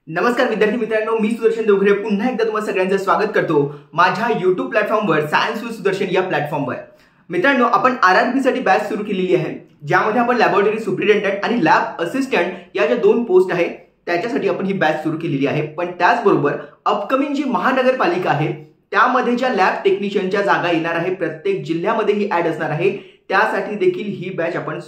नमस्कार विद्यार्थी मित्रांनो, मी सुदर्शन देवघरे पुन्हा एकदा तुम्हा सगळ्यांचं स्वागत करतो माझ्या YouTube प्लॅटफॉर्मवर सायन्स विथ सुदर्शन या प्लॅटफॉर्मवर। मित्रांनो, आपण आरआरबी साठी बॅच सुरू केलेली आहे, ज्यामध्ये आपण लॅबोरेटरी सुपरिटेंडंट आणि लॅब असिस्टंट या ज्या दोन पोस्ट आहेत त्याच्यासाठी आपण ही बॅच सुरू केलेली आहे। पण त्याचबरोबर अपकमिंग जी महानगरपालिका आहे त्यामध्ये ज्या लॅब टेक्निशियनच्या जागा येणार आहे, प्रत्येक जिल्ह्यामध्ये ही ऍड असणार आहे, त्यासाठी देखील ही बॅच आपण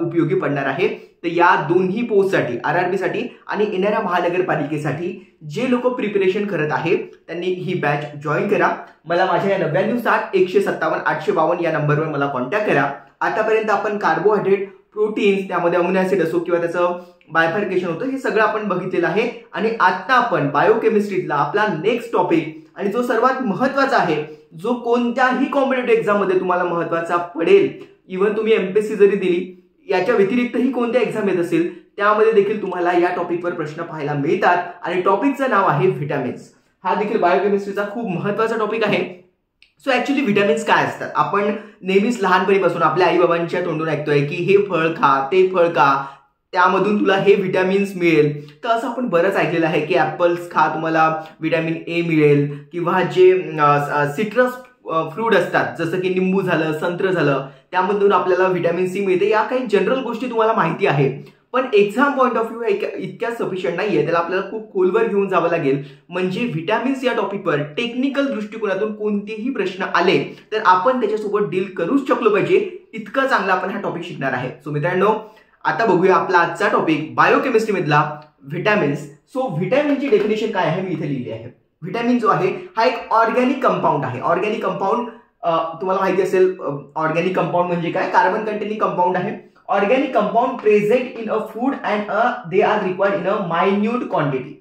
उपयोगी पडणार आहे। तर या दोन्ही पोस्टसाठी, आरआरबी साठी आणि येणाऱ्या महानगरपालिकेसाठी जे लोक प्रिपरेशन करत आहेत त्यांनी ही बॅच जॉईन करा। मला माझ्या 9960 157 852 या नंबरवर मला कॉन्टॅक्ट करा। आतापर्यंत आपण कार्बोहायड्रेट, प्रोटीन्स, त्यामध्ये अमिनो ऍसिड असो किंवा त्याचं बायफर्केशन होतं, हे सगळं आपण बघितलेलं आहे। आणि आता आपण बायोकेमिस्ट्रीतला आपला नेक्स्ट टॉपिक आणि जो सर्वात महत्त्वाचा आहे, जो कोणत्याही कॉम्पिटिटिव्ह एक्झाम मध्ये तुम्हाला महत्त्वाचा पडेल, इव्हन तुम्ही एमपीएससी जरी दिली, याच्या व्यतिरिक्तही कोणत्या एक्झाम येत असेल त्यामध्ये देखील तुम्हाला या टॉपिकवर प्रश्न पाहायला मिळतात। आणि टॉपिकचं नाव आहे व्हिटॅमिन्स। हा देखील बायोकेमिस्ट्रीचा खूप महत्त्वाचा टॉपिक आहे। सो ऍक्च्युली व्हिटॅमिन्स काय असतात? आपण नेहमीच लहानपणीपासून आपल्या आई बाबांच्या तोंडून ऐकतोय की हे फळ खा, ते फळ खा, त्यामधून तुला हे व्हिटॅमिन्स मिळेल। तर असं आपण बरंच ऐकलेलं आहे की ऍपल्स खा, तुम्हाला व्हिटॅमिन ए मिळेल, किंवा जे सिट्रस फ्रूट असतात जसं की लिंबू झालं, संत्र झालं, त्यामधून आपल्याला व्हिटॅमिन सी मिळते। या काही जनरल गोष्टी तुम्हाला माहिती आहे, पण एक्झाम पॉइंट ऑफ व्ह्यू इतक्या सफिशियंट नाहीये, त्याला आपल्याला खूप खोलवर घेऊन जावं लागेल। म्हणजे व्हिटॅमिन्स या टॉपिकवर टेक्निकल दृष्टिकोनातून कोणतेही प्रश्न आले तर आपण त्याच्यासोबत डील करूच शकलो पाहिजे, इतकं चांगलं आपण हा टॉपिक शिकणार आहे। सो मित्रांनो, आता बघूया आपला आजचा टॉपिक बायोकेमिस्ट्री मधला व्हिटॅमिन्स। सो व्हिटॅमिनची डेफिनेशन काय आहे मी इथे लिहिली आहे। व्हिटॅमिन जो आहे हा एक ऑर्गॅनिक कंपाऊंड आहे। ऑर्गॅनिक कंपाऊंड तुम्हाला माहिती असेल, ऑर्गॅनिक कंपाऊंड म्हणजे काय? कार्बन कंटेनिंग कंपाऊंड आहे। Organic compound present in a food and they are required in a minute quantity.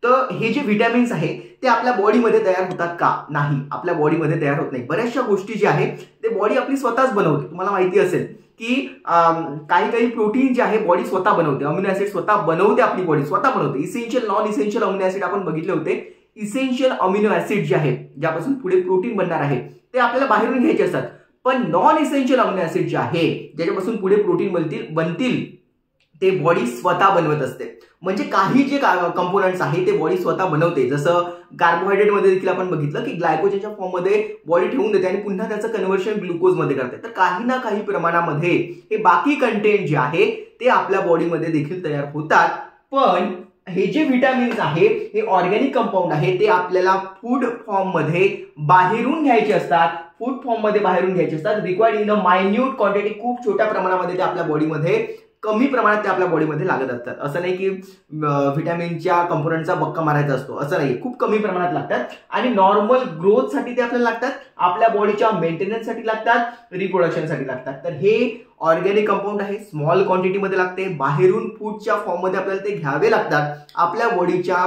तर हे जे व्हिटॅमिन्स आहे ते आपल्या बॉडीमध्ये तयार होतात का? नाही, आपल्या बॉडीमध्ये तयार होत नाही। बऱ्याचशा गोष्टी जे आहे ते बॉडी आपली स्वतःच बनवते। तुम्हाला माहिती असेल की काही प्रोटीन जे आहे बॉडी स्वतः बनवते, अमिनो ऍसिड स्वतः बनवते, आपली बॉडी स्वतः बनवते। Essential, non essential amino acid आपण बघितले होते। इसेन्शियल अमिनो ऍसिड जे आहे, ज्यापासून पुढे प्रोटीन बनणार आहे, ते आपल्याला बाहेरून घ्यायचे असतात। पण नॉन इसेन्शियल अमिनो ऍसिड जे आहे, ज्याच्यापासून पुढे प्रोटीन बनतील, ते बॉडी स्वतः बनवत असते। म्हणजे काही जे कंपोनंट्स आहे ते बॉडी स्वतः बनवते। जसं कार्बोहायड्रेट मध्ये देखील आपण बघितलं की ग्लायकोजनच्या फॉर्म मध्ये बॉडी ठेवून देते आणि पुन्हा त्याचं कन्व्हर्शन ग्लुकोज मध्ये करते। तर काही ना काही प्रमाणामध्ये हे बाकी कंटेंट जे आहे ते आपल्या बॉडीमध्ये देखील तयार होतात। पण हे जे व्हिटॅमिन्स आहे हे ऑर्गॅनिक कंपाऊंड आहे, ते आपल्याला फूड फॉर्म मध्ये बाहेरून घ्यायचे असतात। फूड फॉर्म मध्ये बाहेरून घ्यायचे असतात, required in a minute quantity. खूप छोट्या प्रमाणामध्ये ते आपल्या बॉडीमध्ये, कमी प्रमाणात ते आपल्या बॉडीमध्ये लागत असतात। असं नाही की व्हिटॅमिनच्या कंपोनंटचा बक्का मारायचा असतो, असं नाही, खूप कमी प्रमाणात लागतात। आणि नॉर्मल ग्रोथसाठी ते आपल्याला लागतात, आपल्या बॉडीच्या मेंटेनन्ससाठी लागतात, रिप्रोडक्शनसाठी लागतात। तर हे ऑर्गॅनिक कंपाऊंड आहे, स्मॉल क्वांटिटी मध्ये लागते, बाहेरून फूडच्या फॉर्म मध्ये आपल्याला ते घ्यावे लागतात आपल्या बॉडीच्या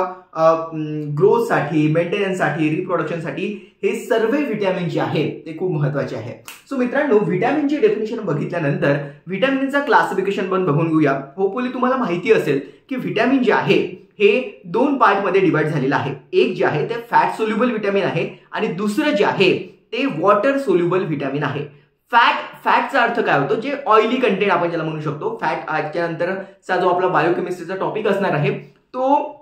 ग्रोथसाठी, मेंटेनन्ससाठी, रिप्रोडक्शनसाठी। हे सर्व व्हिटॅमिन जे आहे ते खूप महत्त्वाचे आहे। सो मित्रांनो, व्हिटॅमिनची डेफिनेशन बघितल्यानंतर व्हिटॅमिनचा क्लासिफिकेशन पण बघून घेऊया। होपफुली तुम्हाला माहिती असेल की व्हिटॅमिन जे आहे हे दोन पार्ट मध्ये डिवाइड झालेलं आहे। एक जे आहे ते फॅट सोल्युबल व्हिटॅमिन आहे आणि दुसरं जे आहे ते वॉटर सोल्युबल व्हिटॅमिन आहे। फॅटचा अर्थ काय होतो? जे ऑइली कंटेंट आपण ज्याला म्हणू शकतो। फॅट आजच्या नंतरचा जो आपला बायोकेमिस्ट्रीचा टॉपिक असणार आहे तो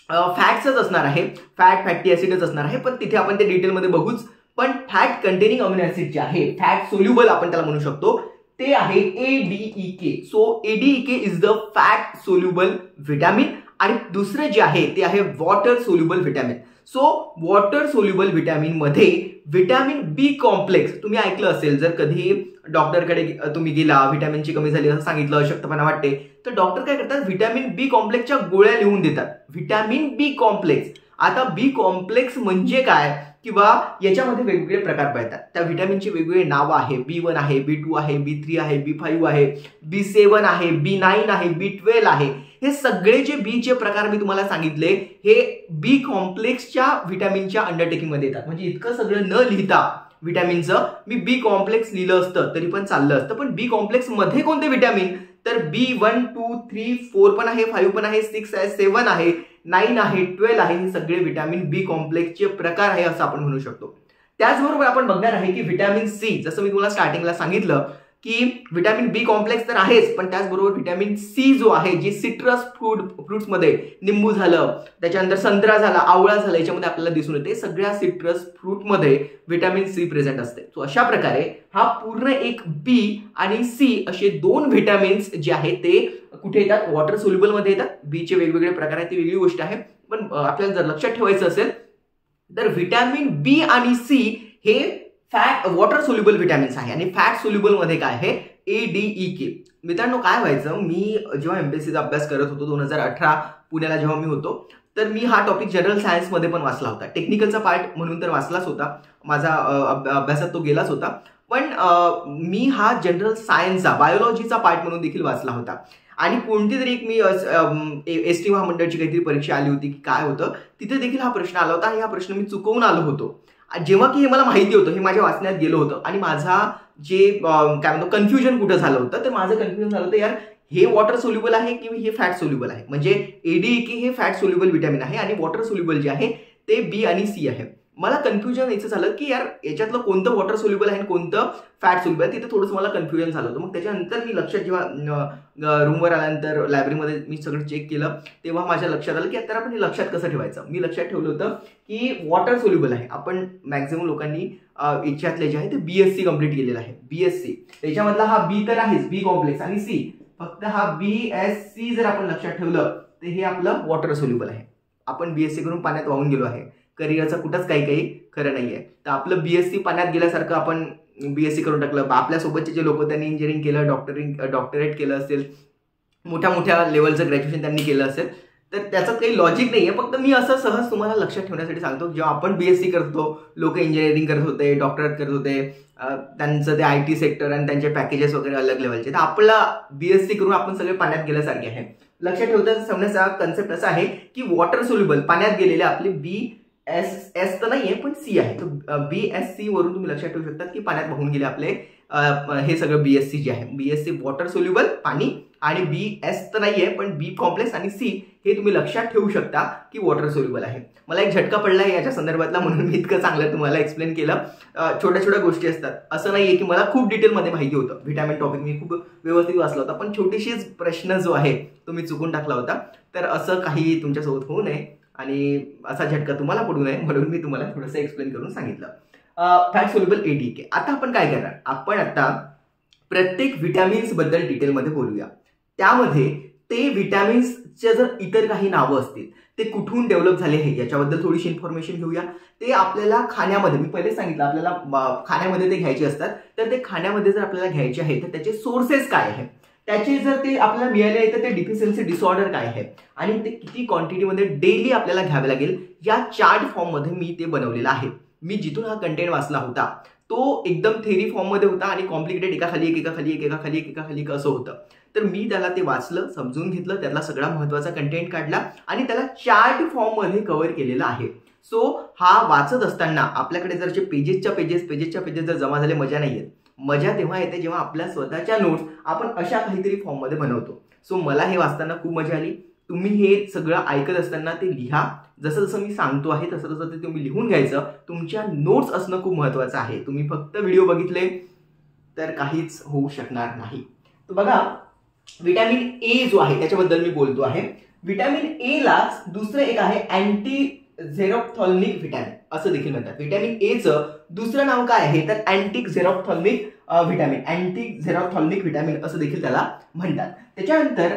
फॅट्सच असणार आहे, फॅट, फॅटी ऍसिडच असणार आहे, पण तिथे आपण ते डिटेलमध्ये बघूच। पण फॅट कंटेनिंग अमिनो ऍसिड जे आहे, फॅट सोल्युबल आपण त्याला म्हणू शकतो, ते आहे ADEK। So ADEK is the fat soluble vitamin. आणि दुसरं जे आहे ते आहे water soluble vitamin. So water soluble vitamin मध्ये व्हिटॅमिन बी कॉम्प्लेक्स, तुम्ही ऐकलं असेल, जर कधी डॉक्टरकडे तुम्ही गेला, व्हिटॅमिनची कमी झाली असं सांगितलं, अशक्तपणा वाटते, तर डॉक्टर काय करतात? व्हिटॅमिन बी कॉम्प्लेक्सच्या गोळ्या लिहून देतात। व्हिटॅमिन बी कॉम्प्लेक्स, आता बी कॉम्प्लेक्स म्हणजे काय, किंवा याच्यामध्ये वेगवेगळे प्रकार पडतात। त्या व्हिटॅमिनची वेगवेगळे नावं आहे, B1 आहे, B2 आहे, B3 आहे, B5 आहे, B7 आहे, B9 आहे, B12 आहे। हे सगळे जे बी चे प्रकार मी तुम्हाला सांगितले हे बी कॉम्प्लेक्सच्या व्हिटॅमिनच्या अंडरटेकिंग मध्ये येतात। म्हणजे इतकं सगळं न लिहिता व्हिटॅमिनचं मी बी कॉम्प्लेक्स लिहिलं असतं तरी पण चाललं असतं। पण बी कॉम्प्लेक्स मध्ये कोणते व्हिटॅमिन? तर B1 2 3 4 पण आहे, 5 पण आहे, 6 आहे, 7 आहे, 9 आहे, 12 आहे। हे सगळे व्हिटॅमिन बी कॉम्प्लेक्सचे प्रकार आहे असं आपण म्हणू शकतो। त्याचबरोबर आपण बघणार आहे की व्हिटॅमिन सी, जसं मी तुम्हाला स्टार्टिंगला सांगितलं, की व्हिटॅमिन बी कॉम्प्लेक्स तर आहेच, पण त्याचबरोबर व्हिटॅमिन सी जो आहे, जी सिट्रस फ्रुट्समध्ये निंबू झालं, त्याच्यानंतर संत्रा झाला, आवळा झाला, याच्यामध्ये आपल्याला दिसून येते सगळ्या सिट्रस फ्रूटमध्ये व्हिटॅमिन सी प्रेझेंट असते. सो अशा प्रकारे हा पूर्ण एक बी आणि सी असे 2 व्हिटॅमिन्स जे आहेत ते कुठे येतात, वॉटर सोल्युबल मध्ये येतात. बीचे वेगवेगळे प्रकार आहेत, ती वेगळी गोष्ट आहे, पण आपल्याला जर लक्षात ठेवायचं असेल तर व्हिटॅमिन बी आणि सी हे फॅट वॉटर सोल्युबल व्हिटॅमिन्स आहे आणि फॅट सोल्युबल मध्ये काय आहे, ADEK. मित्रांनो काय व्हायचं, मी जेव्हा एमपीएससीचा अभ्यास करत होतो 2018 पुण्याला जेव्हा मी होतो, तर मी हा टॉपिक जनरल सायन्स मध्ये पण वाचला होता. टेक्निकलचा पार्ट म्हणून तर वाचलाच होता, माझा अभ्यासात तो गेलाच होता, पण मी हा जनरल सायन्सचा बायोलॉजीचा पार्ट म्हणून देखील वाचला होता. आणि कोणती तरी एक मी एसटी महामंडळाची काहीतरी परीक्षा आली होती की काय होतं, तिथे देखील हा प्रश्न आला होता आणि हा प्रश्न मी चुकवून आलो होतो. जेव्हा की हे मला माहिती होतं, हे माझ्या वाचण्यात गेलं होतं आणि माझा जे काय म्हणतो कन्फ्युजन कुठं झालं होतं, तर माझं कन्फ्युजन झालं होतं यार हे वॉटर सोल्युबल आहे की हे फॅट सोल्युबल आहे. म्हणजे ADEK हे फॅट सोल्युबल व्हिटॅमिन आहे आणि वॉटर सोल्युबल जे आहे ते बी आणि सी आहे. मला कन्फ्युजन याचं झालं की यार याच्यातलं कोणतं वॉटर सोल्युबल आहे आणि कोणतं फॅट सोल्युबल आहे, तिथे थोडंसं मला कन्फ्युजन झालं होतं. मग त्याच्यानंतर मी लक्षात जेव्हा रूमवर आल्यानंतर लायब्ररीमध्ये मी सगळं चेक केलं, तेव्हा माझ्या लक्षात आलं की आता आपण हे लक्षात कसं ठेवायचं. मी लक्षात ठेवलं होतं की वॉटर सोल्युबल आहे. आपण मॅक्झिमम लोकांनी याच्यातले जे आहे ते BSc कंप्लीट केलेलं आहे. BSc त्याच्यामधला हा बी तर आहेच, बी कॉम्प्लेक्स, आणि सी फक्त हा BSc जर आपण लक्षात ठेवलं तर हे आपलं वॉटर सोल्युबल आहे. आपण BSc करून पाण्यात वाहून गेलो आहे, करिअरचं कुठंच काही खरं नाहीये. तर आपलं BSc पाण्यात गेल्यासारखं आपण BSc करून टाकलं. आपल्यासोबतचे जे लोक त्यांनी इंजिनिअरिंग केलं, डॉक्टरेट केलं असेल, मोठ्या मोठ्या लेवलचं ग्रॅज्युएशन त्यांनी केलं असेल, तर त्याचं काही लॉजिक नाहीये. फक्त मी असं सहज तुम्हाला लक्षात ठेवण्यासाठी सांगतो, जेव्हा आपण BSc करतो, लोक इंजिनिअरिंग करत होते, डॉक्टरेट करत होते, त्यांचं ते IT सेक्टर आणि त्यांचे पॅकेजेस वगैरे अलग लेवलचे, तर आपला BSc करून आपण सगळे पाण्यात गेल्यासारखे आहे. लक्षात ठेवण्याचा कन्सेप्ट असा आहे की वॉटर सोल्युबल पाण्यात गेलेले आपले BS तर नाहीये पण सी आहे. तर BSc वरून तुम्ही लक्षात ठेवू शकता की पाण्यात वाहून गेले आपले हे सगळं BSc जे आहे. BSc वॉटर सोल्युबल पाणी आणि BS तर नाहीये पण बी कॉम्प्लेक्स आणि सी हे तुम्ही लक्षात ठेवू शकता की वॉटर सोल्युबल आहे. मला एक झटका पडला याच्या संदर्भातला, म्हणून मी इतकं चांगलं तुम्हाला एक्सप्लेन केलं. छोट्या छोट्या गोष्टी असतात, असं नाहीये की मला खूप डिटेलमध्ये माहिती होतं. व्हिटॅमिन टॉपिक मी खूप व्यवस्थित वाचला होता, पण छोटीशीच प्रश्न जो आहे तो मी चुकून टाकला होता. तर असं काही तुमच्यासोबत होऊ नये आणि असा झटका तुम्हाला पडू नये म्हणून मी तुम्हाला थोडंसं एक्सप्लेन करून सांगितलं. Fat soluble ADEK. आता आपण काय करणार, आपण आता प्रत्येक व्हिटॅमिन्स बद्दल डिटेलमध्ये बोलूया. त्यामध्ये ते व्हिटॅमिन्सचे जर इतर काही नावं असतील, ते कुठून डेव्हलप झाले आहे याच्याबद्दल थोडीशी इन्फॉर्मेशन घेऊया. ते आपल्याला खाण्यामध्ये, मी पहिले सांगितलं आपल्याला खाण्यामध्ये ते घ्यायचे असतात, तर ते खाण्यामध्ये जर आपल्याला घ्यायचे आहे तर त्याचे सोर्सेस काय आहे, त्याचे जर ते आपल्याला मिळाले आहे तर ते डिफिशियन्सी डिसऑर्डर काय आहे आणि ते किती क्वांटिटीमध्ये डेली आपल्याला घ्यावे लागेल, या चार्ट फॉर्ममध्ये मी ते बनवलेलं आहे. मी जिथून हा कंटेंट वाचला होता तो एकदम थेरी फॉर्ममध्ये होता आणि कॉम्प्लिकेटेड, एकाखाली एक एकाखाली एक एकाखाली एक एकाखाली एक असं होतं. तर मी त्याला ते वाचलं, समजून घेतलं, त्यातला सगळा महत्त्वाचा कंटेंट काढला आणि त्याला चार्ट फॉर्ममध्ये कव्हर केलेला आहे. सो हा वाचत असताना आपल्याकडे जर जे पेजेसच्या पेजेस जर जमा झाले, मजा नाही येत. मजा तेव्हा येते जेव्हा आपल्या स्वतःच्या नोट्स आपण अशा काहीतरी फॉर्ममध्ये बनवतो. सो मला हे वाचताना खूप मजा आली. तुम्ही हे सगळं ऐकत असताना ते लिहा, जसं जसं मी सांगतो आहे तसं तसं ते तुम्ही लिहून घ्यायचं. तुमच्या नोट्स असणं खूप महत्त्वाचं आहे. तुम्ही फक्त व्हिडिओ बघितले तर काहीच होऊ शकणार नाही. तर बघा, व्हिटॅमिन ए जो आहे त्याच्याबद्दल मी बोलतो आहे. व्हिटॅमिन ए ला दुसरं एक आहे अँटी झेरोप्थॉल्मिक व्हिटॅमिन असं देखील म्हणतात. व्हिटॅमिन ए चं दुसरं नाव काय आहे तर अँटी झेरोप्थॉल्मिक व्हिटॅमिन, अँटी झेरोप्थॉल्मिक व्हिटॅमिन असं देखील त्याला म्हणतात. त्याच्यानंतर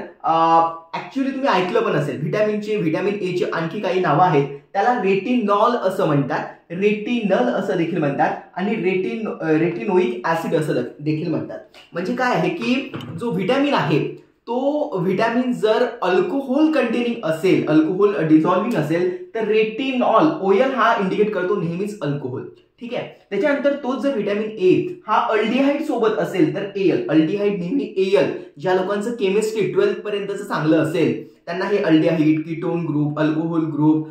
ऍक्च्युअली तुम्ही ऐकलं पण असेल, व्हिटॅमिन ए ची आणखी काही नावं आहेत. त्याला रेटिनॉल असं म्हणतात, रेटिनल असं देखील म्हणतात आणि रेटिनोइक ऍसिड असं देखील म्हणतात. म्हणजे काय आहे की जो व्हिटॅमिन आहे तो व्हिटॅमिन जर अल्कोहोल कंटेनिंग असेल, अल्कोहोल डिझॉल्विंग असेल, तर रेटिनॉल ओएल हा इंडिकेट करतो नेहमीच अल्कोहोल. ठीक आहे. त्याच्यानंतर तोच जर व्हिटॅमिन ए हा अल्डिहाइड सोबत असेल तर एल, अल्डिहाइड नेहमी एल. ज्या लोकांचं केमिस्ट्री 12th पर्यंतचं चांगलं असेल त्यांना हे aldehyde, ketone group, alcohol group,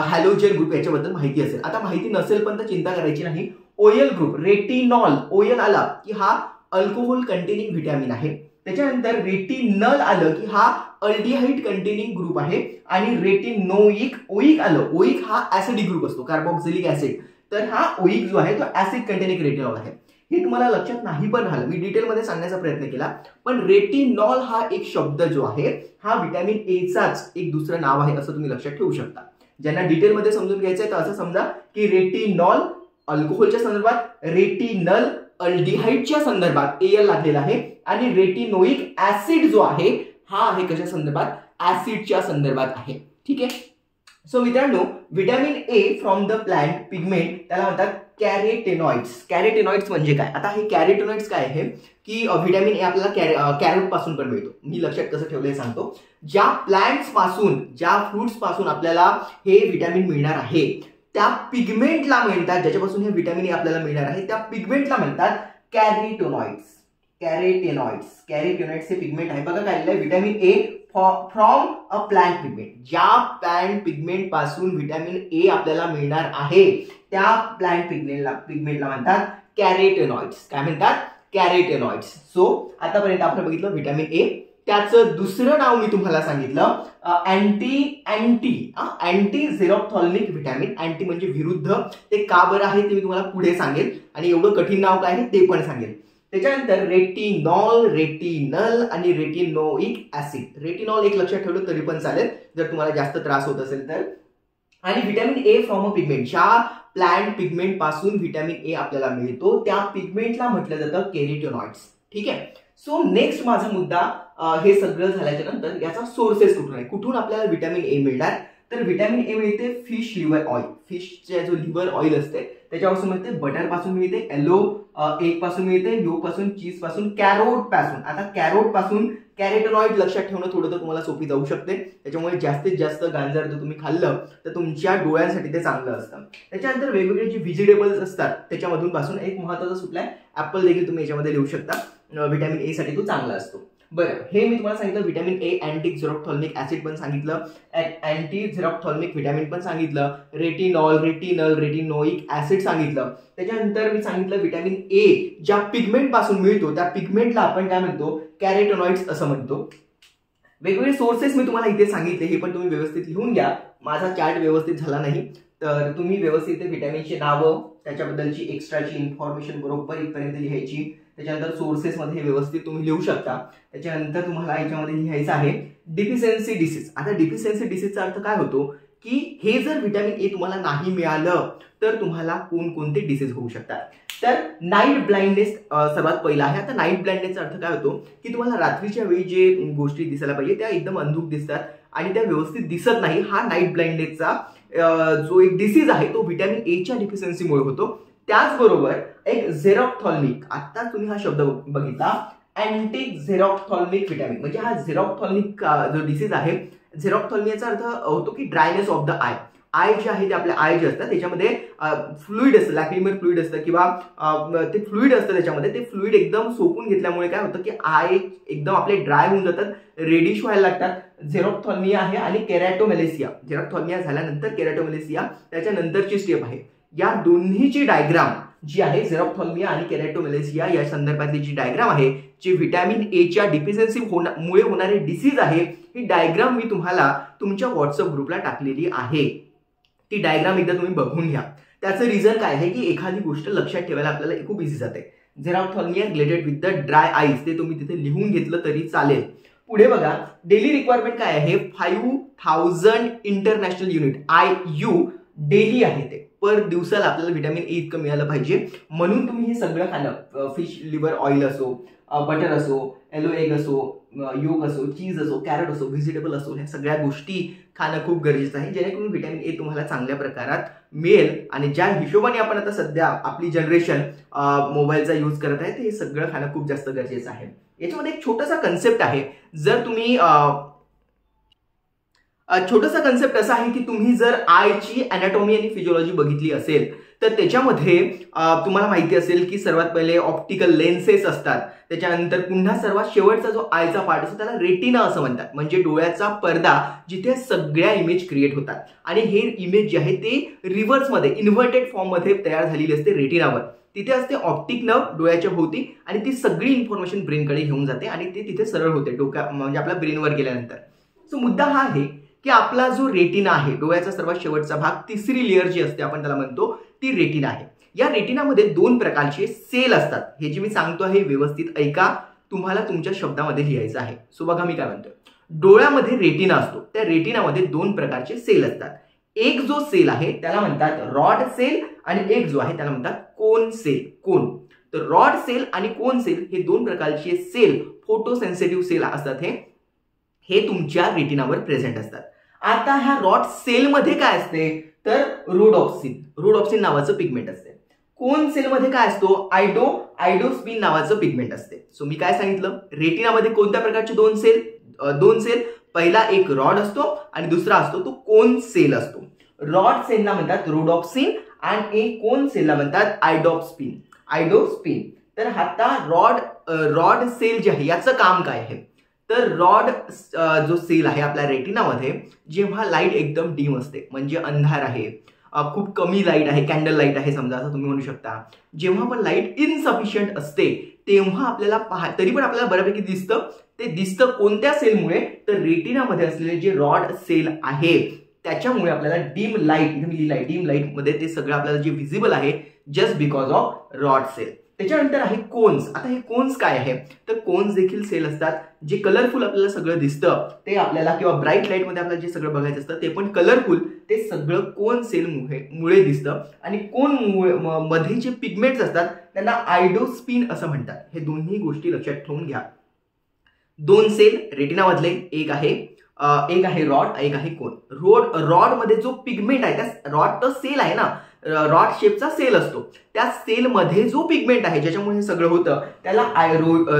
halogen group याच्याबद्दल माहिती असेल. आता माहिती नसेल पण तर चिंता करायची नाही. ओएल ग्रुप, रेटिनॉल ओएल आला की हा अल्कोहोल कंटेनिंग व्हिटॅमिन आहे. त्याच्यानंतर रेटिनल आलं की हा अल्डिहाइड कंटेनिंग ग्रुप आहे आणि रेटिनोइक ओइक आलं, ओइक हा ऍसिडिक ग्रुप असतो, कार्बोक्सिलिक ऍसिड, तर हा ओइक जो आहे तो ऍसिड कंटेनिंग रेटिनॉल आहे. हे तुम्हाला लक्षात नाही पण राहिलं, मी डिटेलमध्ये सांगण्याचा प्रयत्न केला, पण रेटिनॉल हा एक शब्द जो आहे हा व्हिटॅमिन एचाच एक दुसरं नाव आहे असं तुम्ही लक्षात ठेवू शकता. ज्यांना डिटेलमध्ये समजून घ्यायचं आहे तर असं समजा की रेटिनॉल अल्कोहोलच्या संदर्भात, रेटिनल अल्डिहाइडच्या संदर्भात एल लागलेला आहे, आणि रेटिनोइक ऍसिड जो आहे हा आहे कशा संदर्भात, ऍसिडच्या संदर्भात आहे. ठीक आहे. सो मित्रांनो, vitamin A from the plant pigment त्याला म्हणतात कॅरोटेनॉइड्स. कॅरोटेनॉइड्स म्हणजे काय? आता हे कॅरोटेनॉइड्स काय आहे की व्हिटॅमिन ए आपल्याला कॅरोट पासून पण मिळतो. मी लक्षात कसं ठेवलंय सांगतो. ज्या प्लांट्स पासून, ज्या फ्रुट्स पासून आपल्याला हे व्हिटॅमिन मिळणार आहे त्या पिगमेंटला म्हणतात, ज्याच्यापासून हे व्हिटॅमिन ए आपल्याला मिळणार आहे त्या पिगमेंटला म्हणतात कॅरोटेनॉइड्स. कॅरोटेनॉइड्स, कॅरोटेनॉइड्स हे पिगमेंट आहे. बघा काय vitamin A from a plant pigment. ज्या प्लांट पिगमेंट पासून व्हिटॅमिन ए आपल्याला मिळणार आहे त्या प्लांट पिगमेंटला म्हणतात कॅरोटेनॉइड्स. काय म्हणतात? कॅरोटेनॉइड्स. सो आतापर्यंत आपण बघितलं व्हिटॅमिन ए. त्याचं दुसरं नाव मी तुम्हाला सांगितलं अँटी झेरोप्थॉल्मिक व्हिटॅमिन. अँटी म्हणजे विरुद्ध. ते का बरं आहे ते मी तुम्हाला पुढे सांगेल, आणि एवढं कठीण नाव काय आहे ते पण सांगेल. त्याच्यानंतर रेटिनॉल, रेटिनल आणि रेटिनोइक ऍसिड. रेटिनॉल एक लक्षात ठेवलं तरी पण चालेल जर तुम्हाला जास्त त्रास होत असेल तर. आणि vitamin A from a pigment, ज्या प्लांट पिगमेंट पासून व्हिटॅमिन ए आपल्याला मिळतो त्या पिगमेंटला म्हटलं जातं कॅरोटेनॉइड्स. ठीक आहे. सो नेक्स्ट माझा मुद्दा, हे सगळं झाल्याच्या नंतर याचा सोर्सेस कुठून आहे, कुठून आपल्याला व्हिटॅमिन ए मिळणार? तर व्हिटॅमिन ए मिळते फिश लिव्हर ऑइल. फिशचे जो लिव्हर ऑइल असते त्याच्यापासून मिळते, बटर पासून मिळते, येलो एग पासून मिळते, योक पासून, चीज पासून, कॅरोट पासून. आता कॅरोट पासून कॅरोटेनॉइड लक्षात ठेवणं थोडं तर तुम्हाला सोपी जाऊ शकते. त्याच्यामुळे जास्तीत जास्त गांजर जर तुम्ही खाल्लं तर तुमच्या डोळ्यांसाठी ते चांगलं असतं. त्याच्यानंतर वेगवेगळे जे व्हेजिटेबल्स असतात त्याच्यामधून पासून एक महत्त्वाचा सुटलाय ऍपल देखील तुम्ही याच्यामध्ये लिहू शकता. व्हिटॅमिन ए साठी तो चांगला असतो. बरं, हे मी तुम्हाला सांगितलं व्हिटॅमिन ए अँटी झेरोप्थॉल्मिक ऍसिड पण सांगितलं, अँटी झेरोप्थॉल्मिक व्हिटॅमिन पण सांगितलं, रेटिनॉल, रेटिनल, रेटिनोइक ऍसिड सांगितलं. त्याच्यानंतर मी सांगितलं व्हिटॅमिन ए ज्या पिगमेंट पासून मिळतो त्या पिगमेंटला आपण काय म्हणतो, कॅरोटेनॉइड्स असं म्हणतो. वेगवेगळे सोर्सेस मी तुम्हाला इथे सांगितले, हे पण तुम्ही व्यवस्थित लिहून घ्या. माझा चार्ट व्यवस्थित झाला नाही तर तुम्ही व्यवस्थित व्हिटॅमिनची नावं, त्याच्याबद्दलची एक्स्ट्राची इन्फॉर्मेशन बरोबर इथपर्यंत लिहायची. त्याच्यानंतर सोर्सेस मध्ये व्यवस्थित तुम्ही लिहू शकता. त्याच्यानंतर तुम्हाला याच्यामध्ये लिहायचं आहे डिफिशियन्सी डिसीज. आता डिफिशियन्सी डिसीजचा अर्थ काय होतो की हे जर व्हिटॅमिन ए तुम्हाला नाही मिळालं तर तुम्हाला कोणकोणते डिसीज होऊ शकतात. तर नाईट ब्लाइंडनेस सर्वात पहिला आहे. आता नाईट ब्लाइंडनेसचा अर्थ काय होतो की तुम्हाला रात्रीच्या वेळी जे गोष्टी दिसायला पाहिजे त्या एकदम अंधुक दिसतात आणि त्या व्यवस्थित दिसत नाही. हा नाईट ब्लाइंडनेसचा जो एक डिसीज आहे तो व्हिटॅमिन एच्या डिफिशियन्सीमुळे होतो. त्याचबरोबर एक झेरोप्थॉल्मिक, आता तुम्ही हा शब्द बघितला अँटी झेरोप्थॉल्मिक व्हिटॅमिन, म्हणजे हा झेरोप्थॉल्मिक जो डिसीज आहे, झेरोप्थॉल्मियाचा अर्थ होतो की dryness of the I. I जे आहे ते आपल्या आय जे असतं त्याच्यामध्ये फ्लुइड असतं, लॅक्रिमल फ्लुइड असतं किंवा ते फ्लुइड असतं त्याच्यामध्ये. ते फ्लुइड एकदम सोकून घेतल्यामुळे काय होतं की आय एकदम आपले ड्राय होऊन जातात, रेडिश व्हायला लागतात. झेरोप्थॉल्मिया आहे आणि केरॅटोमेलेसिया. झेरोप्थॉल्मिया झाल्यानंतर केरॅटोमेलेसिया त्याच्यानंतरची स्टेप आहे. या दोन्हीची डायग्राम जी आहे, झेरोप्थॉल्मिया आणि केरॅटोमेलेसिया या संदर्भातली जी डायग्राम आहे, जी व्हिटॅमिन एच्या डिफिशियन्सी मुळे होणारे डिसीज आहे, ही डायग्राम मी तुम्हाला तुमच्या व्हॉट्सअप ग्रुपला टाकलेली आहे. ती डायग्राम एकदा तुम्ही बघून घ्या. त्याचं रिझन काय आहे की एखादी गोष्ट लक्षात ठेवायला आपल्याला खूप इझी जाते. Xerophthalmia related with the dry eyes, ते तुम्ही तिथे लिहून घेतलं तरी चालेल. पुढे बघा, डेली रिक्वायरमेंट काय आहे, 5000 इंटरनॅशनल युनिट IU डेली आहे. ते पर दिवसाला आपल्याला व्हिटॅमिन ए इतकं मिळालं पाहिजे. म्हणून तुम्ही हे सगळं खाणं, फिश लिव्हर ऑइल असो, बटर असो, येलो एग असो, योग असो, चीज असो, कॅरट असो, व्हेजिटेबल असो, ह्या सगळ्या गोष्टी खाणं खूप गरजेचं आहे जेणेकरून व्हिटॅमिन ए तुम्हाला चांगल्या प्रकारात मिळेल. आणि ज्या हिशोबाने आपण आता सध्या आपली जनरेशन मोबाईलचा यूज करत आहे ते हे सगळं खाणं खूप जास्त गरजेचं आहे. याच्यामध्ये एक छोटासा कन्सेप्ट आहे. जर तुम्ही छोटासा कन्सेप्ट असा आहे की तुम्ही जर आयची अॅनाटॉमी आणि फिजिओलॉजी बघितली असेल तर त्याच्यामध्ये तुम्हाला माहिती असेल की सर्वात पहिले ऑप्टिकल लेन्सेस असतात. त्याच्यानंतर पुन्हा सर्वात शेवटचा जो आयचा पार्ट असतो त्याला रेटिना असं म्हणतात, म्हणजे डोळ्याचा पडदा जिथे सगळ्या इमेज क्रिएट होतात. आणि हे इमेज जे आहे ते रिव्हर्समध्ये इन्व्हर्टेड फॉर्ममध्ये तयार झालेली असते रेटिनावर. तिथे असते ऑप्टिक नर्व डोळ्याच्या भोवती आणि ती सगळी इन्फॉर्मेशन ब्रेनकडे घेऊन जाते आणि ते तिथे सरळ होते डोक्या म्हणजे आपल्या ब्रेनवर गेल्यानंतर. सो मुद्दा हा आहे की आपला जो रेटिना आहे, डोळ्याचा सर्वात शेवटचा भाग, तिसरी लेअर जी असते आपण त्याला म्हणतो ती रेटिना आहे. या रेटिनामध्ये दोन प्रकारचे सेल असतात. हे जे मी सांगतो आहे व्यवस्थित ऐका, तुम्हाला तुमच्या शब्दामध्ये लिहायचं आहे. सो बघा मी काय म्हणतोय. डोळ्यामध्ये रेटिना असतो, त्या रेटिनामध्ये दोन प्रकारचे सेल असतात. एक जो सेल आहे त्याला म्हणतात रॉड सेल आणि एक जो आहे त्याला म्हणतात कोन सेल. कोन, तर रॉड सेल आणि कोन सेल हे दोन प्रकारचे सेल, फोटोसेन्सिटिव्ह सेल असतात. हे तुमच्या रेटिनावर प्रेझेंट असतात. आता ह्या रॉड सेलमध्ये काय असते तर रोडॉप्सिन नावाचं पिगमेंट असते. कोन सेलमध्ये काय असतो आयडोस्पिन नावाचं पिगमेंट असते. सो मी काय सांगितलं, रेटिनामध्ये कोणत्या प्रकारचे दोन सेल, पहिला एक रॉड असतो आणि दुसरा असतो तो कोन सेल असतो. रॉड सेलला म्हणतात रोडॉप्सिन आणि एक कोन सेलला म्हणतात आयडोस्पिन. तर आता रॉड सेल जे आहे याचं काम काय आहे तर रॉड जो सेल आहे आपल्या रेटिनामध्ये, जेव्हा लाईट एकदम डीम असते म्हणजे अंधार आहे, खूप कमी लाईट आहे, कॅन्डल लाईट आहे समजा असं तुम्ही म्हणू शकता, जेव्हा पण लाईट इनसफिशियंट असते तेव्हा आपल्याला तरी पण आपल्याला बऱ्यापैकी दिसतं. ते दिसतं कोणत्या सेलमुळे तर रेटिनामध्ये असलेले जे रॉड सेल आहे त्याच्यामुळे आपल्याला डीम लाईट, इथे मी लिहिलंय डीम लाईट मध्ये ते सगळं आपल्याला जे व्हिजिबल आहे just because of rod cell. त्याच्यानंतर आहे कोन्स. आता हे कोन्स काय आहे तर कोन्स देखील सेल असतात जे कलरफुल आपल्याला सगळं दिसतं ते आपल्याला, किंवा ब्राईट लाईट मध्ये आपल्याला जे सगळं बघायचं असतं ते पण कलरफुल, ते सगळं कोन सेल मुळे दिसतं. आणि कोन मध्ये जे पिगमेंट्स असतात त्यांना आयडोस्पिन असं म्हणतात. हे दोन्ही गोष्टी लक्षात ठेवून घ्या. दोन सेल रेटिनामधले, एक आहे रॉड, एक आहे कोन. रॉड मध्ये जो पिगमेंट आहे, त्या रॉड तर सेल आहे ना, रॉड शेपचा सेल असतो, त्या सेल मध्ये जो पिगमेंट आहे ज्याच्यामुळे हे सगळं होतं त्याला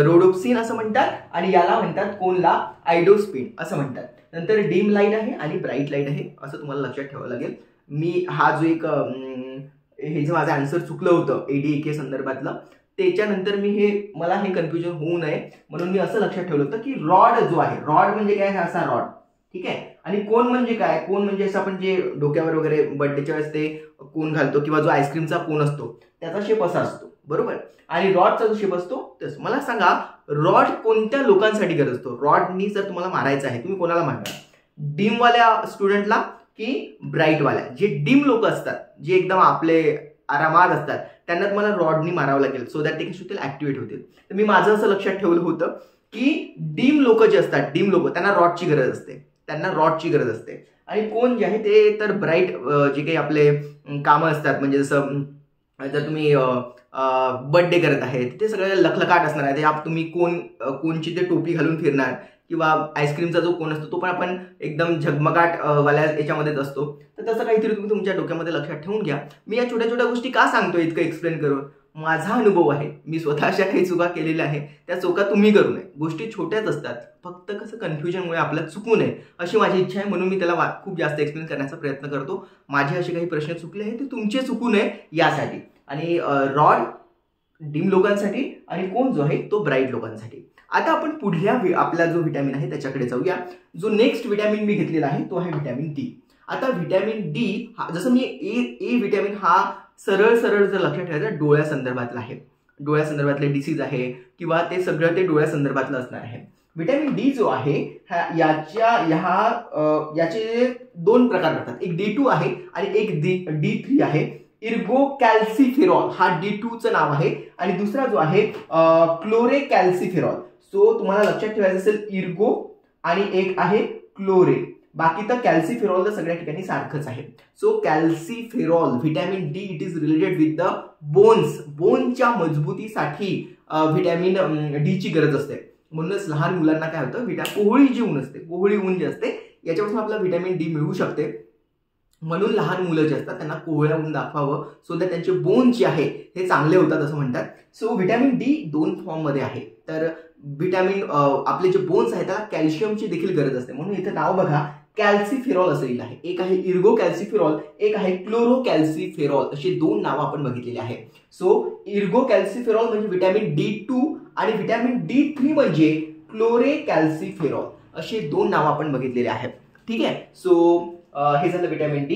रोडोप्सिन असं म्हणतात आणि याला म्हणतात कोनला आयडोस्पिन असं म्हणतात. नंतर डीम लाईट आहे आणि ब्राईट लाईट आहे असं तुम्हाला लक्षात ठेवावं लागेल. मी हा जो एक हे जे माझं आन्सर चुकलं होतं ADAK संदर्भातलं, त्याच्यानंतर मला हे कन्फ्युजन होऊ नये म्हणून मी असं लक्षात ठेवलं होतं की रॉड जो आहे, रॉड म्हणजे काय, असा रॉड, ठीक आहे. आणि कोन म्हणजे काय, कोन म्हणजे असं आपण जे डोक्यावर वगैरे बर्थडेच्या वेळेस ते कोन घालतो किंवा जो आईस्क्रीमचा कोन असतो त्याचा शेप असा असतो, बरोबर. आणि रॉडचा जो शेप असतो तसं. मला सांगा रॉड कोणत्या लोकांसाठी गरज असतो. रॉडनी जर तुम्हाला मारायचं आहे तुम्ही कोणाला मारणार, डीमवाल्या स्टुडंटला की ब्राईटवाल्या. जे डीम लोक असतात, जे एकदम आपले आरामात असतात, त्यांना तुम्हाला रॉडनी मारावं लागेल सो दॅट ते कशी होतील, ऍक्टिव्हेट होतील. तर मी माझं असं लक्षात ठेवलं होतं की डीम लोक जे असतात, डीम लोक, त्यांना रॉडची गरज असते. आणि कोण जे आहे ते तर ब्राईट जे काही आपले कामं असतात, म्हणजे जसं जर तुम्ही बर्थडे करत आहे ते सगळं लखलखाट असणार आहे, ते तुम्ही कोणची ते टोपी घालून फिरणार, किंवा आईस्क्रीमचा जो कोन असतो तो पण आपण एकदम झगमगाट वाल्या याच्यामध्येच असतो. तर तसं काहीतरी तुम्ही तुमच्या डोक्यामध्ये लक्षात ठेवून घ्या. मी या छोट्या छोट्या गोष्टी का सांगतोय इतकं एक्सप्लेन करून, माझा अनुभव आहे, मी स्वतः अशा काही चुका केलेल्या आहे, त्या चुका तुम्ही करू नये. गोष्टी छोट्याच असतात, फक्त कसं कन्फ्युजनमुळे आपल्याला चुकू नये अशी माझी इच्छा आहे, म्हणून मी त्याला खूप जास्त एक्सप्लेन करण्याचा प्रयत्न करतो. माझे असे काही प्रश्न चुकले आहेत ते तुमचे चुकू नये यासाठी. आणि रॉड डीम लोकांसाठी आणि कोन जो आहे तो ब्राईट लोकांसाठी. आता आपण पुढल्या आपला जो व्हिटॅमिन आहे त्याच्याकडे जाऊया. जो नेक्स्ट व्हिटॅमिन मी घेतलेला आहे तो आहे व्हिटॅमिन डी. आता व्हिटॅमिन डी हा, जसं मी ए व्हिटॅमिन हा सरळ जर लक्षात ठेवायचं डोळ्यासंदर्भातला आहे, डोळ्यासंदर्भातले डिसीज आहे किंवा ते सगळं ते डोळ्यासंदर्भातलं असणार आहे. व्हिटॅमिन डी जो आहे याचे दोन प्रकार असतात, एक D2 आहे आणि एक D3 आहे. इर्गोकॅल्सिफेरॉल हा D2चं नाव आहे आणि दुसरा जो आहे क्लोरेकॅल्सिफेरॉल. सो तुम्हाला लक्षात ठेवायचं असेल इर्गो आणि एक आहे क्लोरे, बाकी तर कॅल्सिफेरॉल तर सगळ्या ठिकाणी सारखंच आहे. So calciferol vitamin D it is related with the बोनच्या मजबूतीसाठी व्हिटॅमिन डी ची गरज असते. म्हणूनच लहान मुलांना काय होतं, कोवळी ऊन जे असते याच्यापासून आपल्याला व्हिटॅमिन डी मिळू शकते. म्हणून लहान मुलं जे असतात त्यांना कोवळ्या ऊन दाखवावं सो दॅट त्यांचे बोन जे आहे हे चांगले होतात असं म्हणतात. सो व्हिटॅमिन डी दोन फॉर्म मध्ये आहे. तर व्हिटॅमिन आपले जे बोन्स आहेत त्याला कॅल्शियमची देखील गरज असते, म्हणून इथे नाव बघा कॅल्सिफेरॉल असं लिहिलं आहे. एक आहे इर्गोकॅल्सिफेरॉल, एक आहे क्लोरोकॅल्सिफेरॉल, अशी दोन नावं आपण बघितलेली आहे. सो इर्गोकॅल्सिफेरॉल म्हणजे व्हिटॅमिन D2 आणि व्हिटॅमिन D3 म्हणजे क्लोरेकॅल्सिफेरॉल, अशी दोन नावं आपण बघितलेली आहेत. ठीक आहे. सो हे झालं व्हिटॅमिन डी.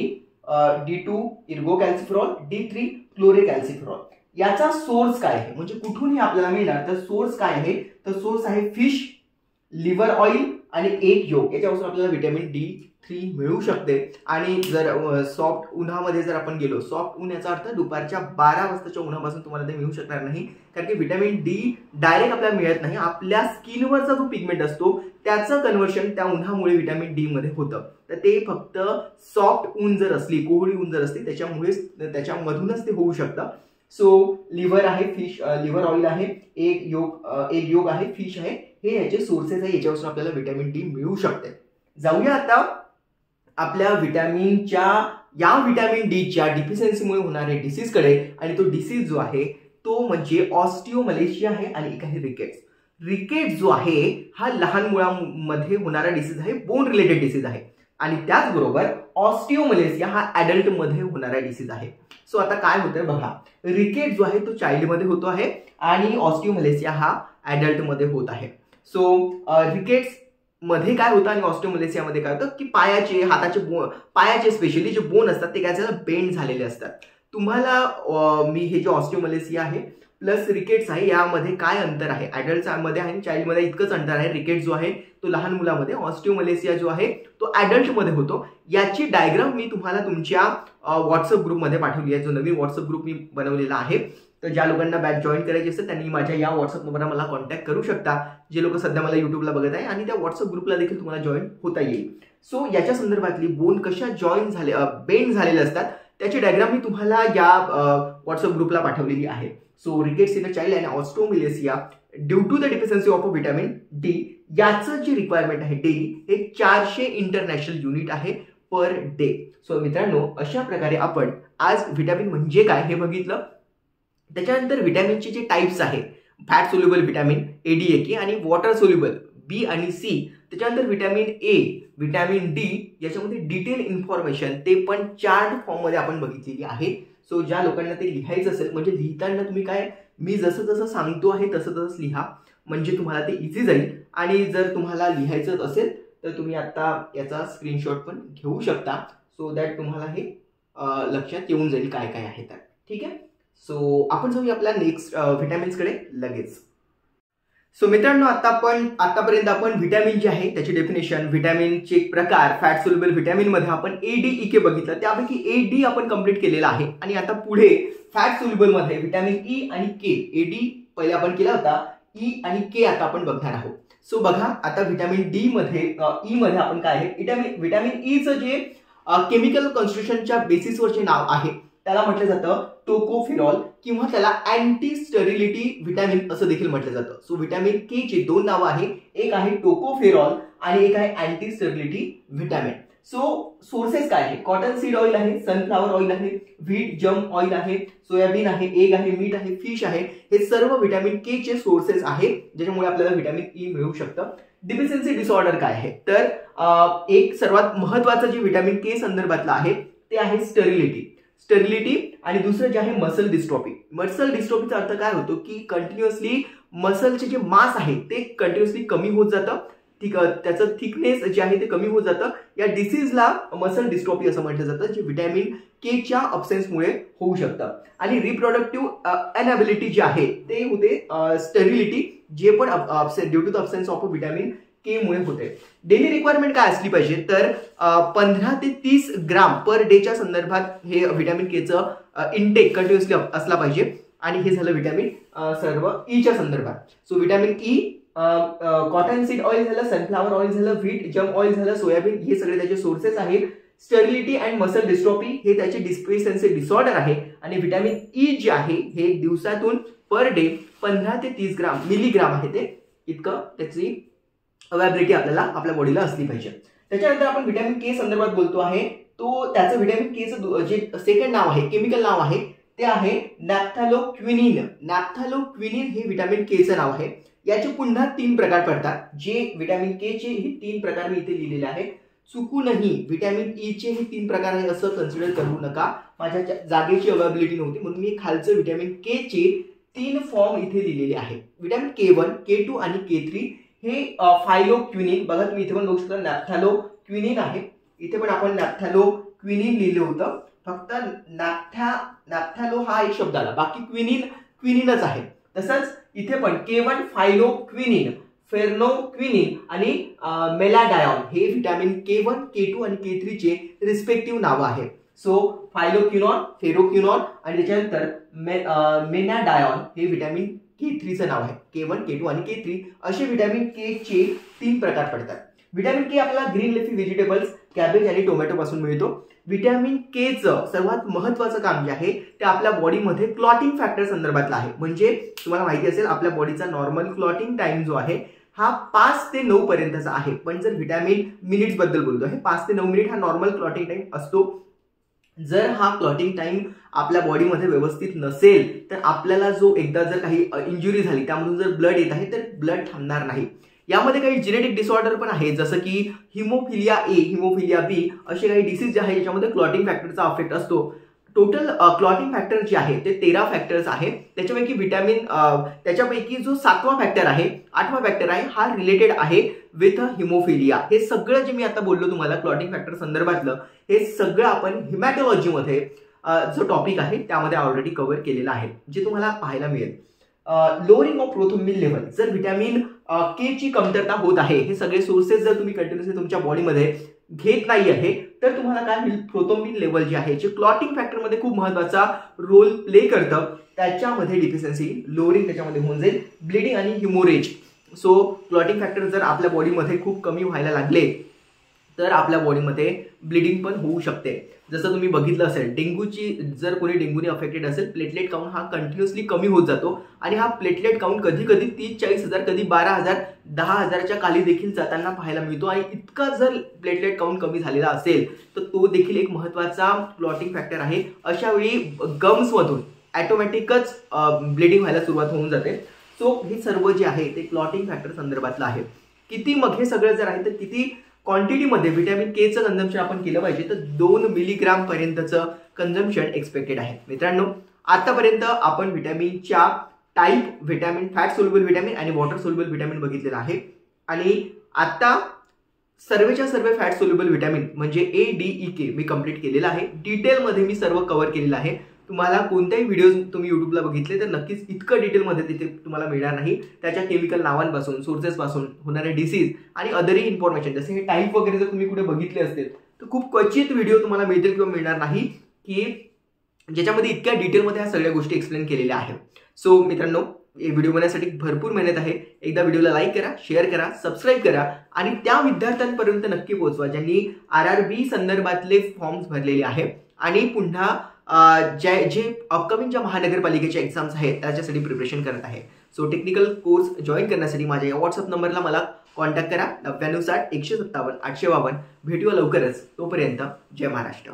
D2 इर्गोकॅल्सिफेरॉल, D3 क्लोरेकॅल्सिफेरॉल. याचा सोर्स काय आहे, म्हणजे कुठून हे आपल्याला मिळणार, तर सोर्स काय आहे, तर सोर्स आहे फिश, लिव्हर ऑइल आणि 1 योग याच्यापासून आपल्याला व्हिटॅमिन D3 मिळू शकते. आणि जर सॉफ्ट उन्हामध्ये जर आपण गेलो, सॉफ्ट ऊन याचा अर्थ दुपारच्या 12 वाजताच्या उन्हापासून तुम्हाला ते मिळू शकणार नाही, कारण की व्हिटॅमिन D डायरेक्ट आपल्याला मिळत नाही. आपल्या स्किनवरचा जो पिगमेंट असतो त्याचं कन्व्हर्शन त्या उन्हामुळे व्हिटॅमिन D मध्ये होतं. तर ते फक्त सॉफ्ट ऊन जर असली, कोवळी ऊन जर असली त्याच्यामधूनच ते होऊ शकतं. सो लिव्हर आहे, फिश लिव्हर ऑइल आहे, एक योग आहे, फिश आहे, हे याचे सोर्सेस आहे. याच्यापासून आपल्याला व्हिटॅमिन D मिळू शकते. जाऊया आता आपल्या व्हिटॅमिन डीच्या डिफिशियन्सीमुळे होणारे डिसीजकडे. आणि तो डिसीज जो आहे तो म्हणजे ऑस्टिओमलेशिया आहे आणि एक आहे रिकेट्स. रिकेट्स जो आहे हा लहान मुलांमध्ये होणारा डिसीज आहे, बोन रिलेटेड डिसीज आहे. आणि त्याचबरोबर ऑस्टिओमलेशिया हा ऍडल्ट मध्ये होणारा डिसीज आहे. सो आता काय होतंय बघा, रिकेट जो आहे तो चाइल्ड मध्ये होतो आहे आणि ऑस्टिओमलेशिया हा ऍडल्ट मध्ये होत आहे. सो रिकेट्स मध्ये काय होतं आणि ऑस्टिओमलेशिया मध्ये काय होतं की पायाचे स्पेशली जे बोन असतात ते काय झालं, बेंड झालेले असतात. तुम्हाला मी हे जे ऑस्टिओमलेशिया आहे प्लस रिकेट्स आहे यामध्ये काय अंतर आहे, ऍडल्ट मध्ये आणि चाइल्ड मध्ये इतकंच अंतर आहे. रिकेट जो आहे तो लहान मुलामध्ये, ऑस्टिओमलेशिया जो आहे तो ऍडल्ट मध्ये होतो. याची डायग्राम मी तुम्हाला तुमच्या व्हॉट्सअप ग्रुपमध्ये पाठवली आहे, जो नवीन व्हॉट्सअप ग्रुप मी बनवलेला आहे. तर ज्या लोकांना बॅच जॉईन करायची असेल त्यांनी माझ्या या व्हॉट्सअप नंबरला मला कॉन्टॅक्ट करू शकता. जे लोक सध्या मला युट्यूबला बघत आहे आणि त्या व्हॉट्सअप ग्रुपला देखील तुम्हाला जॉईन होता येईल. सो याच्या संदर्भातली बोन कशा बेंड झालेले असतात त्याची डायग्राम मी तुम्हाला या व्हॉट्सअप ग्रुपला पाठवलेली आहे. So rickets in a child and osteomalacia due to the deficiency of vitamin D याचं जे रिक्वायरमेंट आहे डेली हे 400 इंटरनॅशनल युनिट आहे पर डे. सो मित्रांनो, अशा प्रकारे आपण आज व्हिटॅमिन म्हणजे काय हे बघितलं. त्याच्यानंतर व्हिटॅमिनचे जे टाइप्स आहे, फॅट सोल्युबल व्हिटॅमिन ADA आणि वॉटर सोल्युबल B आणि C. त्याच्यानंतर व्हिटॅमिन A, व्हिटॅमिन D याच्यामध्ये डिटेल इन्फॉर्मेशन ते पण चार्ट फॉर्म मध्ये आपण बघितलेली आहे. सो ज्या लोकांना ते लिहायचं असेल, म्हणजे लिहिताना तुम्ही काय, मी जसं जसं सांगतो आहे तसं लिहा, म्हणजे तुम्हाला ते इझी जाईल. आणि जर तुम्हाला लिहायचं असेल तर तुम्ही आता याचा स्क्रीनशॉट पण घेऊ शकता, सो दॅट तुम्हाला हे लक्षात येऊन जाईल काय काय आहे तर. ठीक आहे. सो आपण जाऊया आपल्या नेक्स्ट व्हिटॅमिन्सकडे लगेच. सो मित्रांनो, आतापर्यंत आपण व्हिटॅमिन जे आहे त्याची डेफिनेशन, व्हिटॅमिनचे प्रकार, फॅट सोल्युबल व्हिटॅमिन मध्ये आपण ADEK बघितलं, त्यापैकी AD आपण कंप्लीट केलेला आहे. आणि आता पुढे फॅट सोल्युबल मध्ये व्हिटॅमिन E आणि K. AD पहिले आपण केला होता, E आणि K आता आपण बघणार आहोत. सो बघा, आता व्हिटॅमिन E मध्ये आपण काय आहे, व्हिटॅमिन Eचं जे केमिकल कॉन्स्टिट्यूशनच्या बेसिसवर जे नाव आहे त्याला म्हटलं जातं टोकोफेरॉल किंवा त्याला अँटी स्टरिलिटी व्हिटॅमिन असं देखील म्हटलं जातं. सो व्हिटॅमिन के चे दोन नावं आहे, एक आहे टोकोफेरॉल आणि एक आहे anti sterility vitamin. So sources काय आहे, कॉटन सीड ऑइल आहे, सनफ्लावर ऑइल आहे, व्हीट जम ऑइल आहे, सोयाबीन आहे, एग आहे, मीठ आहे, फिश आहे. हे सर्व व्हिटॅमिन के चे सोर्सेस आहे ज्याच्यामुळे आपल्याला व्हिटॅमिन ई मिळू शकतं. डिफिशियन्सी डिसऑर्डर काय आहे, तर एक सर्वात महत्वाचं जे व्हिटॅमिन के संदर्भातलं आहे ते आहे स्टरिलिटी आणि दुसरं जे आहे मसल डिस्ट्रॉफी. मसल डिस्ट्रॉफीचा अर्थ काय होतो की कंटिन्युअसली मसलचे जे मास आहे ते कंटिन्युअसली कमी होत जातं, त्याचं थिकनेस जे आहे ते कमी होत जातं. या डिसीजला मसल डिस्ट्रॉफी असं म्हटलं जातं, जे व्हिटॅमिन के च्या अब्सेन्समुळे होऊ शकतं. आणि रिप्रोडक्टिव्ह अनॅबिलिटी जे आहे ते होते स्टरिलिटी, जे पण due to the absence of vitamin K मुळे होते. डेली रिक्वायरमेंट काय असली पाहिजे, तर 15 ते 30 ग्राम पर डेच्या संदर्भात हे व्हिटॅमिन केचं इनटेक कंटिन्युअसली असला पाहिजे. आणि हे झालं व्हिटॅमिन सर्व ईच्या संदर्भात. So vitamin E, cotton seed oil झालं, सनफ्लावर ऑइल झालं, व्हीट जम ऑइल झालं, सोयाबीन, हे सगळे त्याचे सोर्सेस आहेत. स्टरिलिटी अँड मसल डिस्ट्रॉफी हे त्याचे डिफिशियन्सी डिसऑर्डर आहे. आणि व्हिटॅमिन ई जे आहे हे दिवसातून पर डे 15 ते 30 मिलीग्राम आहे, ते इतकं त्याची अवेलेबिलिटी आपल्याला आपल्या बॉडीला असली पाहिजे. त्याच्यानंतर आपण व्हिटॅमिन के संदर्भात बोलतो आहे, तो त्याचं व्हिटॅमिन केचं जे सेकंड नाव आहे, केमिकल नाव आहे ते आहे नॅफ्थॅलोक्विनिन. नॅफ्थॅलोक्विनिन हे व्हिटॅमिन केचं नाव आहे. याचे पुन्हा 3 प्रकार पडतात, जे व्हिटॅमिन के चे हे 3 प्रकार मी इथे लिहिलेले आहेत. चुकूनही व्हिटॅमिन ई चे हे 3 प्रकार आहे असं कन्सिडर करू नका, माझ्या जागेची अवेलेबिलिटी नव्हती म्हणून मी खालचं व्हिटॅमिन के चे 3 फॉर्म इथे लिहिलेले आहेत. व्हिटॅमिन K1, K2 आणि K3 हे फायलोक्विनिन, बघा तुम्ही इथे पण बघू शकता नॅफ्थॅलोक्विनिन आहे, इथे पण आपण नॅफ्थॅलोक्विनिन लिहिलं होतं, फक्त नॅफ्थॅलो हा एक शब्द आला, बाकी क्विनिनच आहे. तसंच इथे पण K1 फायलोक्विनिन, फेर्नोक्विनिन आणि मेलाडायॉन हे व्हिटॅमिन K1, K2 आणि K3 चे रिस्पेक्टिव्ह नाव आहे. सो फायलोक्विनॉन, फेरोक्विनॉन आणि त्याच्यानंतर मेनाडायॉन हे व्हिटॅमिन K3 चं नाव आहे. K1, K2 आणि K3 असे व्हिटॅमिन K चे 3 प्रकार पडतात. व्हिटॅमिन K आपल्याला ग्रीन लिफी व्हेजिटेबल्स, कॅबेज आणि टोमॅटो पासून मिळतो. व्हिटॅमिन K चं सर्वात महत्त्वाचं काम जे आहे ते आपल्या बॉडीमध्ये क्लॉटिंग फॅक्टर संदर्भातलं आहे. म्हणजे तुम्हाला माहिती असेल आपल्या बॉडीचा नॉर्मल क्लॉटिंग टाइम जो आहे हा 5 ते 9 पर्यंतचा आहे. पण जर व्हिटॅमिन मिनिट्स बद्दल बोलतो आहे, 5 ते 9 मिनिट हा नॉर्मल क्लॉटिंग टाइम असतो. जर हा क्लॉटिंग टाइम आपल्या बॉडीमध्ये व्यवस्थित नसेल तर आपल्याला जो एकदा जर काही इंजुरी झाली त्यामधून जर ब्लड येत आहे तर ब्लड थांबणार नाही. यामध्ये काही जेनेटिक डिसऑर्डर पण आहे, जसं की हिमोफिलिया ए, हिमोफिलिया बी असे काही डिसीज जे आहे ज्याच्यामध्ये क्लॉटिंग फॅक्टरचा अफेक्ट असतो. टोटल क्लॉटिंग फॅक्टर जे आहे ते 13 फॅक्टर्स आहे. त्याच्यापैकी जो 7वा फॅक्टर आहे, 8वा फॅक्टर आहे हा रिलेटेड आहे विथ हिमोफिलिया. हे सगळं जे मी आता बोललो तुम्हाला क्लॉटिंग फॅक्टर संदर्भातलं हे सगळं आपण हिमॅटोलॉजीमध्ये जो टॉपिक आहे त्यामध्ये ऑलरेडी कव्हर केलेला आहे, जे तुम्हाला पाहायला मिळेल. लोअरिंग ऑफ प्रोथ्रोम्बिन लेवल, जर व्हिटॅमिन K ची कमतरता होत आहे, हे सगळे सोर्सेस जर तुम्ही कंटिन्युअसली तुमच्या बॉडीमध्ये घेत नाही आहे तर तुम्हाला काय होईल, प्रोथ्रोम्बिन लेवल जे आहे जे क्लॉटिंग फॅक्टरमध्ये खूप महत्त्वाचा रोल प्ले करतं त्याच्यामध्ये डिफिशियन्सी लोअरिंग त्याच्यामध्ये होऊन जाईल. ब्लिडिंग आणि हिमोरेज, सो क्लॉटिंग फॅक्टर जर आपल्या बॉडीमध्ये खूप कमी व्हायला लागले तर आपल्या बॉडीमध्ये ब्लिडिंग पण होऊ शकते. जसं तुम्ही बघितलं असेल डेंग्यूची, जर कोणी डेंग्यूने अफेक्टेड असेल प्लेटलेट काउंट हा कंटिन्युअसली कमी होत जातो आणि हा प्लेटलेट काउंट कधी कधी 30-40,000, कधी 12,000, 10,000च्या खाली देखील जाताना पाहायला मिळतो. आणि इतका जर प्लेटलेट काउंट कमी झालेला असेल तर तो देखील एक महत्त्वाचा क्लॉटिंग फॅक्टर आहे. अशा वेळी गम्समधून ऑटोमॅटिकच ब्लिडिंग व्हायला सुरुवात होऊन जाते. सो हे सर्व जे आहे ते क्लॉटिंग फॅक्टर संदर्भातलं आहे. किती मग हे सगळं जर आहे तर किती क्वांटिटीमध्ये व्हिटॅमिन K चं कन्झम्पशन आपण केलं पाहिजे, तर 2 मिलीग्राम पर्यंतचं कन्झम्पशन एक्सपेक्टेड आहे. मित्रांनो, आतापर्यंत आपण व्हिटॅमिनच्या type, vitamin, fat soluble vitamin आणि वॉटर सोल्युबल व्हिटॅमिन बघितलेलं आहे. आणि आता सर्वच्या सर्व फॅट सोल्युबल व्हिटॅमिन म्हणजे ADEK मी कंप्लीट केलेलं आहे. डिटेलमध्ये मी सर्व कव्हर केलेलं आहे. तुम्हाला कोणत्याही व्हिडिओज तुम्ही युट्यूबला बघितले तर नक्कीच इतकं डिटेलमध्ये तिथे तुम्हाला मिळणार नाही. त्याच्या केमिकल नावांपासून, सोर्सेसपासून, होणारे डिसीज आणि अदरही इन्फॉर्मेशन, जसे हे टाईप वगैरे जर तुम्ही कुठे बघितले असतील तर खूप क्वचित व्हिडिओ तुम्हाला मिळतील किंवा मिळणार नाही की ज्याच्यामध्ये इतक्या डिटेलमध्ये ह्या सगळ्या गोष्टी एक्सप्लेन केलेल्या आहेत. सो मित्रांनो, हे व्हिडिओ बनवण्यासाठी भरपूर मेहनत आहे. एकदा व्हिडिओला लाईक करा, शेअर करा, सबस्क्राईब करा आणि त्या विद्यार्थ्यांपर्यंत नक्की पोहोचवा ज्यांनी RRB संदर्भातले फॉर्म्स भरलेले आहे आणि पुन्हा जे अपकमिंग ज्या महानगरपालिकेच्या एक्झाम्स आहेत त्याच्यासाठी प्रिपरेशन करत आहे. सो टेक्निकल कोर्स जॉईन करण्यासाठी माझ्या या व्हॉट्सअप नंबरला मला कॉन्टॅक्ट करा. 9960 157 852. भेटूया लवकरच. तोपर्यंत जय महाराष्ट्र.